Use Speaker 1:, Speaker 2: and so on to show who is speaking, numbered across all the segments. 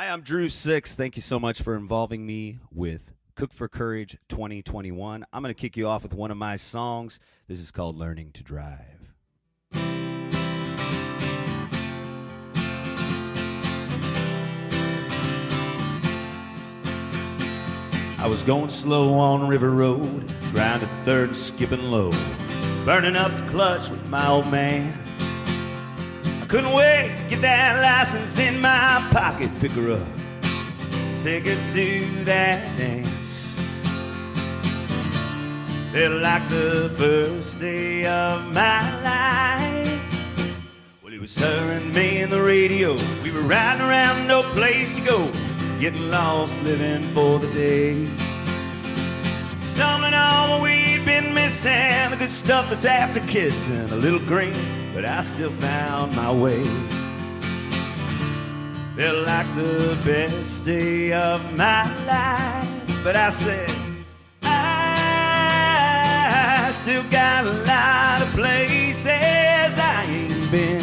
Speaker 1: Hi, I'm Drew Six. Thank you so much for involving me with Cook for Courage 2021. I'm going to kick you off with one of my songs. This is called Learning to Drive. I was going slow on River Road, grinding third and skipping low, burning up the clutch with my old man. I couldn't wait to get that license in my pocket, pick her up, take her to that dance. Felt like the first day of my life. Well, it was her and me and the radio. We were riding around, no place to go, getting lost, living for the day. Stumbling on what we'd been missing, the good stuff that's after kissing, a little green, but I still found my way. Felt like the best day of my life, but I said, I still got a lot of places I ain't been.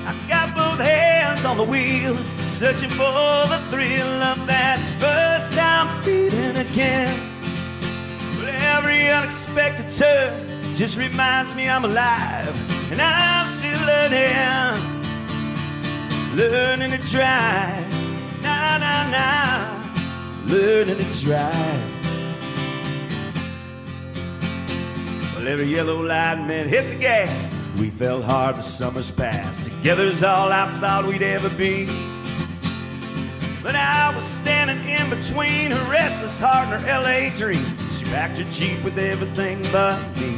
Speaker 1: I got both hands on the wheel, searching for the thrill of that first time feeling again. But every unexpected turn just reminds me I'm alive, and I'm still learning to drive. Na na na, learning to drive. Well, every yellow light meant hit the gas. We felt hard, the summer's past. Together's all I thought we'd ever be. But I was standing in between her restless heart and her LA dream. She packed her Jeep with everything but me.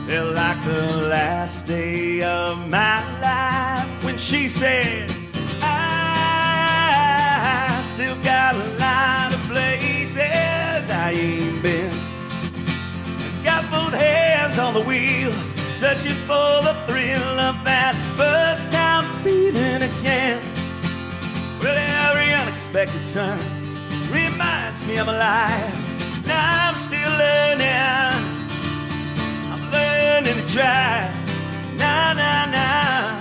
Speaker 1: Felt like the last day of my life when she said, I still got a lot of places I ain't been. Got both hands on the wheel, searching for the thrill of that first time feeling again. Well, every unexpected turn reminds me I'm alive. Now I'm still learning. I'm learning to drive. Na na na,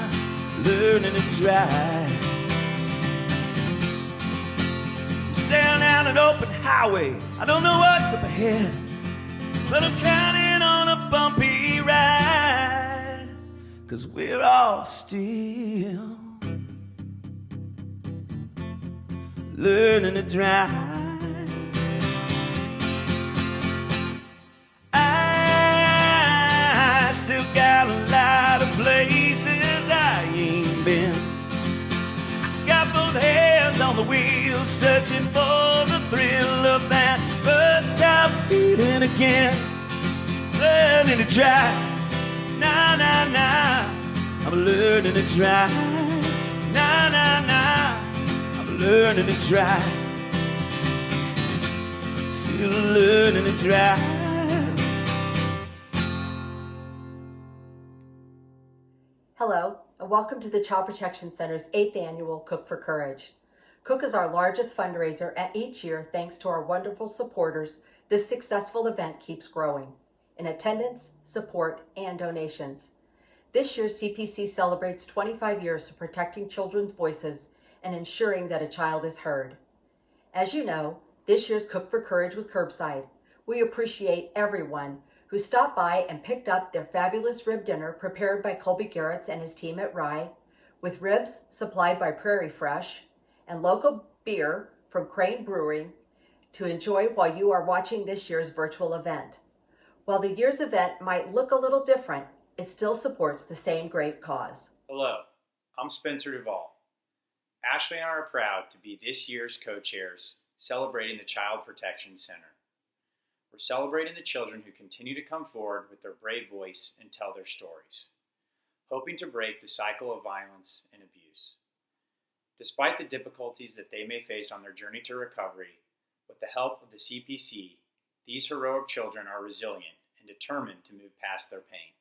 Speaker 1: learning to drive. I'm staring down an open highway. I don't know what's up ahead, but I'm counting on a bumpy ride, 'cause we're all still learning to drive. I still got a lot of places I ain't been. I got both hands on the wheel, searching for the thrill of that first time feeling again. Learning to drive. Na na na, I'm learning to drive. Na na na, I'm learning to drive. Still learning to drive.
Speaker 2: Hello, and welcome to the Child Protection Center's 8th annual Cook for Courage. Cook is our largest fundraiser, and each year, thanks to our wonderful supporters, this successful event keeps growing in attendance, support, and donations. This year's CPC celebrates 25 years of protecting children's voices and ensuring that a child is heard. As you know, this year's Cook for Courage was curbside. We appreciate everyone who stopped by and picked up their fabulous rib dinner prepared by Colby Garrelts and his team at Rye, with ribs supplied by Prairie Fresh, and local beer from Crane Brewing to enjoy while you are watching this year's virtual event. While the year's event might look a little different, it still supports the same great cause.
Speaker 3: Hello, I'm Spencer Duvall. Ashley and I are proud to be this year's co-chairs celebrating the Child Protection Center. We're celebrating the children who continue to come forward with their brave voice and tell their stories, hoping to break the cycle of violence and abuse. Despite the difficulties that they may face on their journey to recovery, with the help of the CPC, these heroic children are resilient and determined to move past their pain.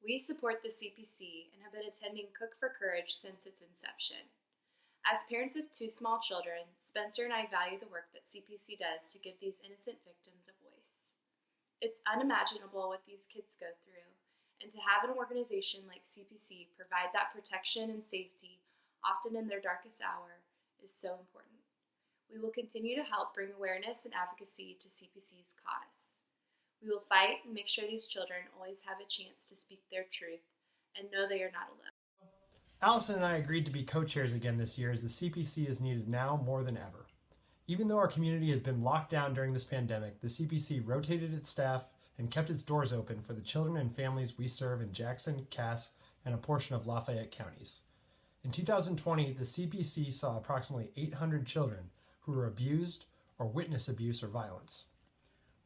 Speaker 4: We support the CPC and have been attending Cook for Courage since its inception. As parents of 2 small children, Spencer and I value the work that CPC does to give these innocent victims a voice. It's unimaginable what these kids go through, and to have an organization like CPC provide that protection and safety often in their darkest hour, is so important. We will continue to help bring awareness and advocacy to CPC's cause. We will fight and make sure these children always have a chance to speak their truth and know they are not alone.
Speaker 5: Allison and I agreed to be co-chairs again this year as the CPC is needed now more than ever. Even though our community has been locked down during this pandemic, the CPC rotated its staff and kept its doors open for the children and families we serve in Jackson, Cass, and a portion of Lafayette counties. In 2020, the CPC saw approximately 800 children who were abused or witnessed abuse or violence.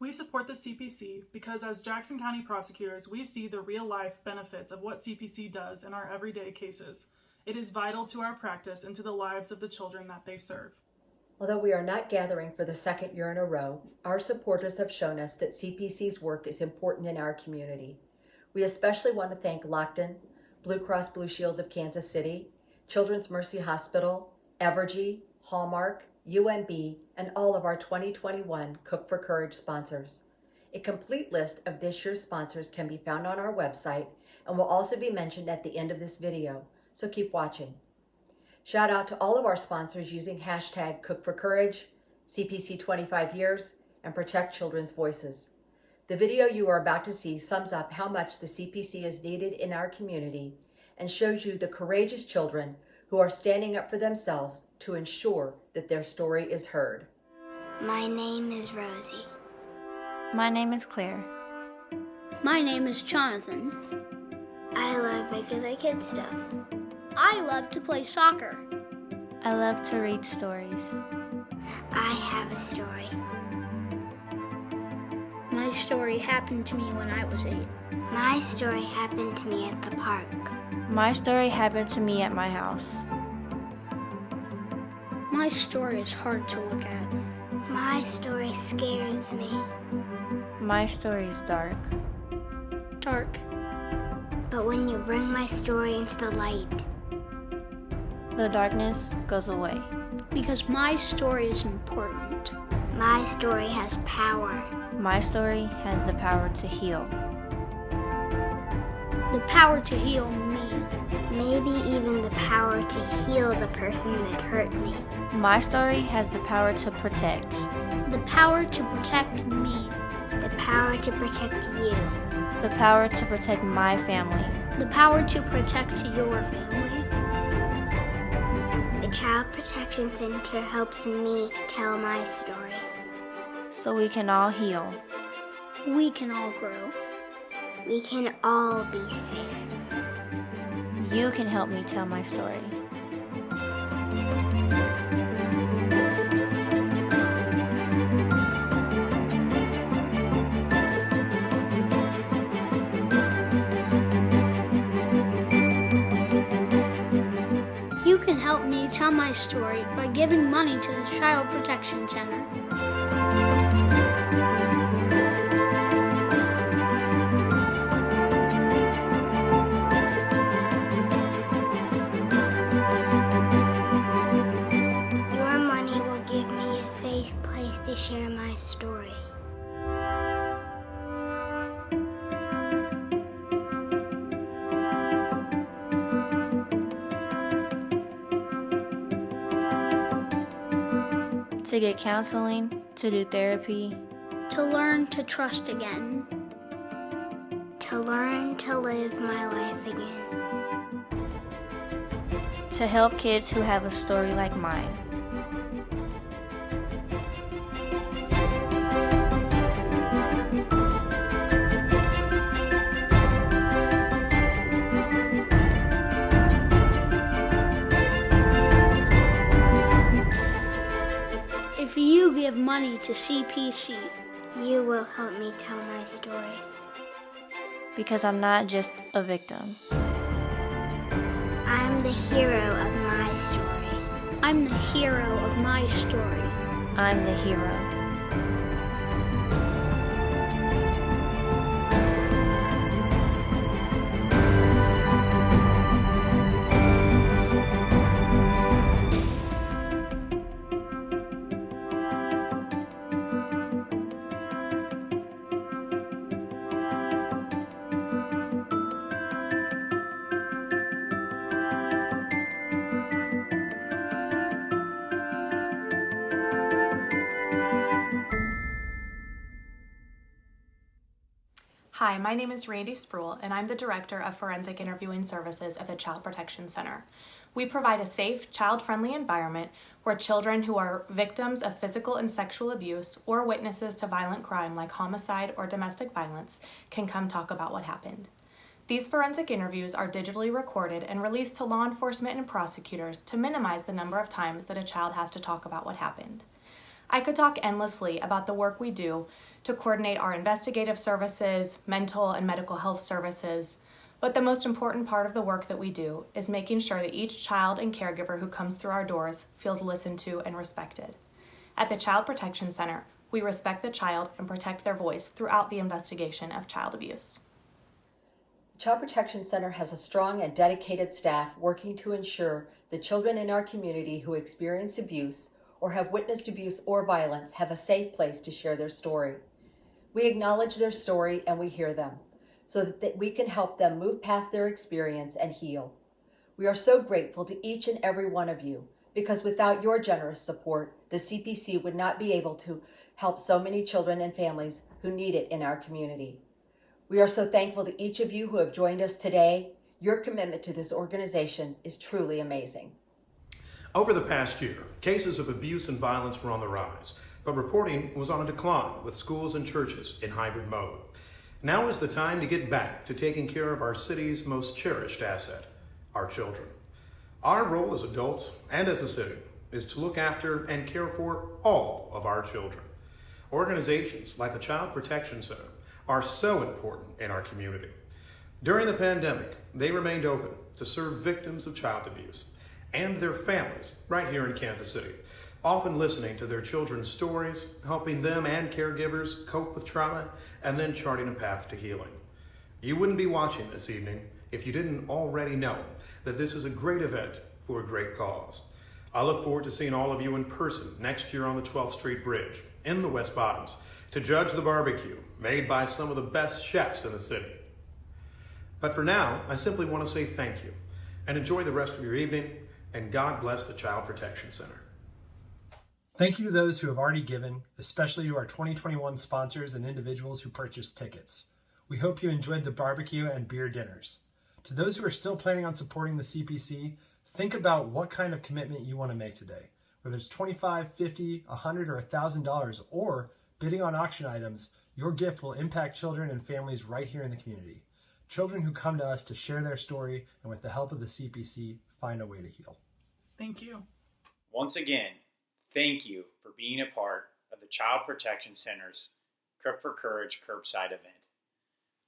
Speaker 6: We support the CPC because as Jackson County prosecutors, we see the real-life benefits of what CPC does in our everyday cases. It is vital to our practice and to the lives of the children that they serve.
Speaker 2: Although we are not gathering for the second year in a row, our supporters have shown us that CPC's work is important in our community. We especially want to thank Lockton, Blue Cross Blue Shield of Kansas City, Children's Mercy Hospital, Evergy, Hallmark, UMB, and all of our 2021 Cook for Courage sponsors. A complete list of this year's sponsors can be found on our website and will also be mentioned at the end of this video, so keep watching. Shout out to all of our sponsors using hashtag Cook for Courage, CPC 25 years, and Protect Children's Voices. The video you are about to see sums up how much the CPC is needed in our community and shows you the courageous children who are standing up for themselves to ensure that their story is heard.
Speaker 7: My name is Rosie.
Speaker 8: My name is Claire.
Speaker 9: My name is Jonathan.
Speaker 7: I love regular kid stuff.
Speaker 9: I love to play soccer.
Speaker 8: I love to read stories.
Speaker 7: I have a story.
Speaker 9: My story happened to me when I was 8.
Speaker 7: My story happened to me at the park.
Speaker 8: My story happened to me at my house.
Speaker 9: My story is hard to look at.
Speaker 7: My story scares me.
Speaker 8: My story is dark.
Speaker 9: Dark.
Speaker 7: But when you bring my story into the light,
Speaker 8: The darkness goes away.
Speaker 9: Because my story is important.
Speaker 7: my story has power.
Speaker 8: My story has the power to heal.
Speaker 9: The power to heal me.
Speaker 7: Maybe even the power to heal the person that hurt me.
Speaker 8: My story has the power to protect.
Speaker 9: The power to protect me.
Speaker 7: The power to protect you.
Speaker 8: The power to protect my family.
Speaker 9: The power to protect your family.
Speaker 7: The Child Protection Center helps me tell my story.
Speaker 8: So we can all heal.
Speaker 9: We can all grow.
Speaker 7: We can all be safe.
Speaker 8: You can help me tell my story.
Speaker 9: You can help me tell my story by giving money to the Child Protection Center.
Speaker 7: Your money will give me a safe place to share my story.
Speaker 8: To get counseling, to do therapy,
Speaker 9: To learn to trust again.
Speaker 7: To learn to live my life again.
Speaker 8: to help kids who have a story like mine.
Speaker 9: If you give money to CPC,
Speaker 7: You will help me tell my story.
Speaker 8: Because I'm not just a victim.
Speaker 7: I'm the hero of my story.
Speaker 9: I'm the hero of my story.
Speaker 8: I'm the hero.
Speaker 10: Hi, my name is Randy Spruill, and I'm the Director of Forensic Interviewing Services at the Child Protection Center. We provide a safe, child-friendly environment where children who are victims of physical and sexual abuse or witnesses to violent crime like homicide or domestic violence can come talk about what happened. These forensic interviews are digitally recorded and released to law enforcement and prosecutors to minimize the number of times that a child has to talk about what happened. I could talk endlessly about the work we do to coordinate our investigative services, mental and medical health services, but the most important part of the work that we do is making sure that each child and caregiver who comes through our doors feels listened to and respected. At the Child Protection Center, we respect the child and protect their voice throughout the investigation of child abuse.
Speaker 2: The Child Protection Center has a strong and dedicated staff working to ensure the children in our community who experience abuse or have witnessed abuse or violence have a safe place to share their story. We acknowledge their story and we hear them so that we can help them move past their experience and heal. We are so grateful to each and every one of you because without your generous support, the CPC would not be able to help so many children and families who need it in our community. We are so thankful to each of you who have joined us today. Your commitment to this organization is truly amazing.
Speaker 11: Over the past year, cases of abuse and violence were on the rise, but reporting was on a decline with schools and churches in hybrid mode. Now is the time to get back to taking care of our city's most cherished asset, our children. Our role as adults and as a city is to look after and care for all of our children. Organizations like the Child Protection Center are so important in our community. During the pandemic, they remained open to serve victims of child abuse and their families right here in Kansas City, often listening to their children's stories, helping them and caregivers cope with trauma, and then charting a path to healing. You wouldn't be watching this evening if you didn't already know that this is a great event for a great cause. I look forward to seeing all of you in person next year on the 12th Street Bridge in the West Bottoms to judge the barbecue made by some of the best chefs in the city. But for now, I simply want to say thank you and enjoy the rest of your evening, and God bless the Child Protection Center.
Speaker 5: Thank you to those who have already given, especially to our 2021 sponsors and individuals who purchased tickets. We hope you enjoyed the barbecue and beer dinners. To those who are still planning on supporting the CPC, think about what kind of commitment you want to make today. Whether it's $25, $50, $100, or $1,000, or bidding on auction items, your gift will impact children and families right here in the community. Children who come to us to share their story and with the help of the CPC, find a way to heal.
Speaker 6: Thank you.
Speaker 3: Once again, thank you for being a part of the Child Protection Center's Cook for Courage Curbside event.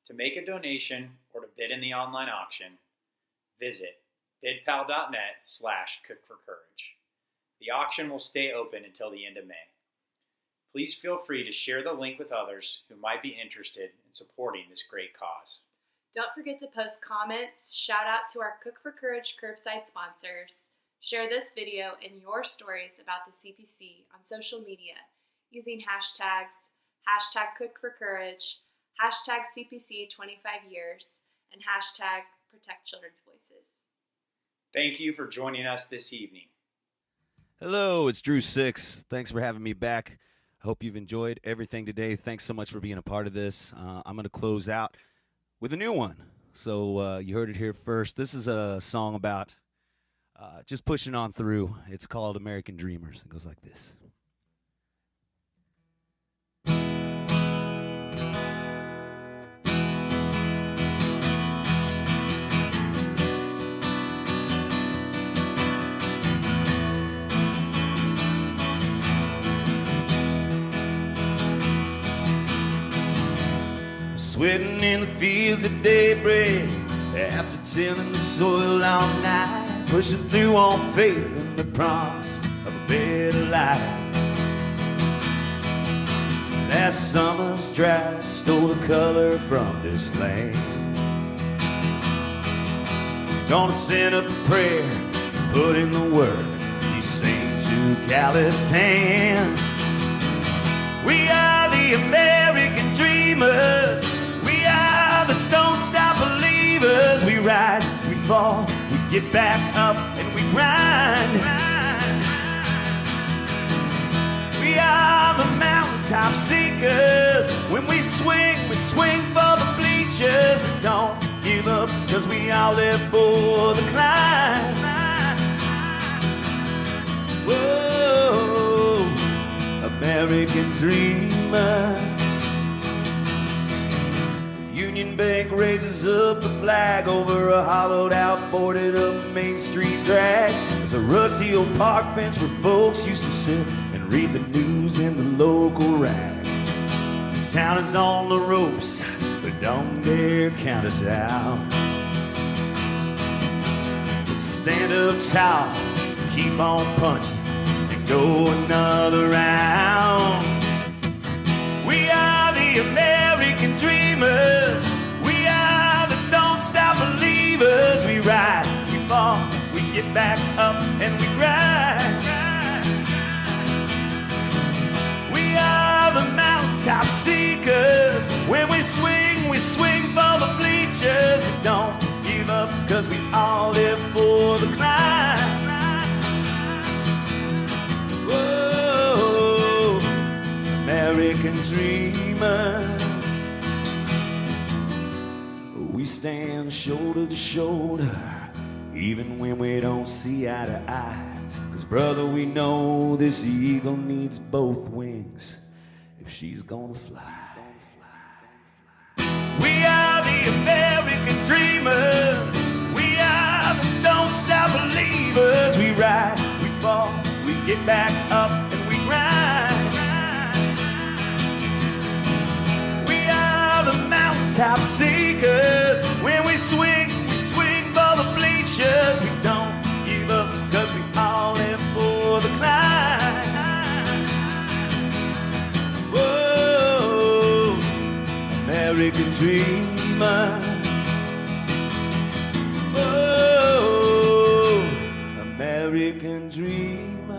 Speaker 3: To make a donation or to bid in the online auction, visit bidpal.net/cookforcourage. The auction will stay open until the end of May. Please feel free to share the link with others who might be interested in supporting this great cause.
Speaker 4: Don't forget to post comments, shout out to our Cook for Courage Curbside sponsors, share this video and your stories about the CPC on social media using hashtags, #CookForCourage, #CPC25years, and #ProtectChildren'sVoices.
Speaker 3: Thank you for joining us this evening.
Speaker 12: Hello, it's Drew Six. Thanks for having me back. I hope you've enjoyed everything today. Thanks so much for being a part of this. I'm going to close out with a new one. So you heard it here first. This is a song about just pushing on through. It's called American Dreamers. It goes like this. Sweating in the fields at daybreak, after tilling the soil all night, pushing through on faith and the promise of a better life. Last summer's drought stole the color from this land. Gonna send up a prayer, put in the work, these same two calloused hands. We are the American dreamers. We are the don't stop believers. We rise, we fall, we get back up and we grind. We are the mountaintop seekers.
Speaker 1: When we swing for the bleachers. We don't give up, cause we all live for the climb. Whoa, American dreamer. Union Bank raises up the flag over a hollowed out, boarded up Main Street drag. There's a rusty old park bench where folks used to sit and read the news in the local rag. This town is on the ropes, but don't dare count us out. Stand up tall, keep on punching, and go another round. We are the American dreamers. We are the don't stop believers. We rise, we fall, we get back up, and we rise. We are the mountaintop seekers. When we swing for the bleachers. We don't give up, cause we all live for the climb. Whoa, American dreamers. We stand shoulder to shoulder, even when we don't see eye to eye. Cause brother, we know this eagle needs both wings if she's gonna fly. We are the American dreamers. We are the don't stop believers. We rise, we fall, we get back up, and we grind. We are the mountaintop seekers. When we swing for the bleachers. We don't give up, cause we all live for the climb. Whoa, American dreamers. Whoa, American dreamers.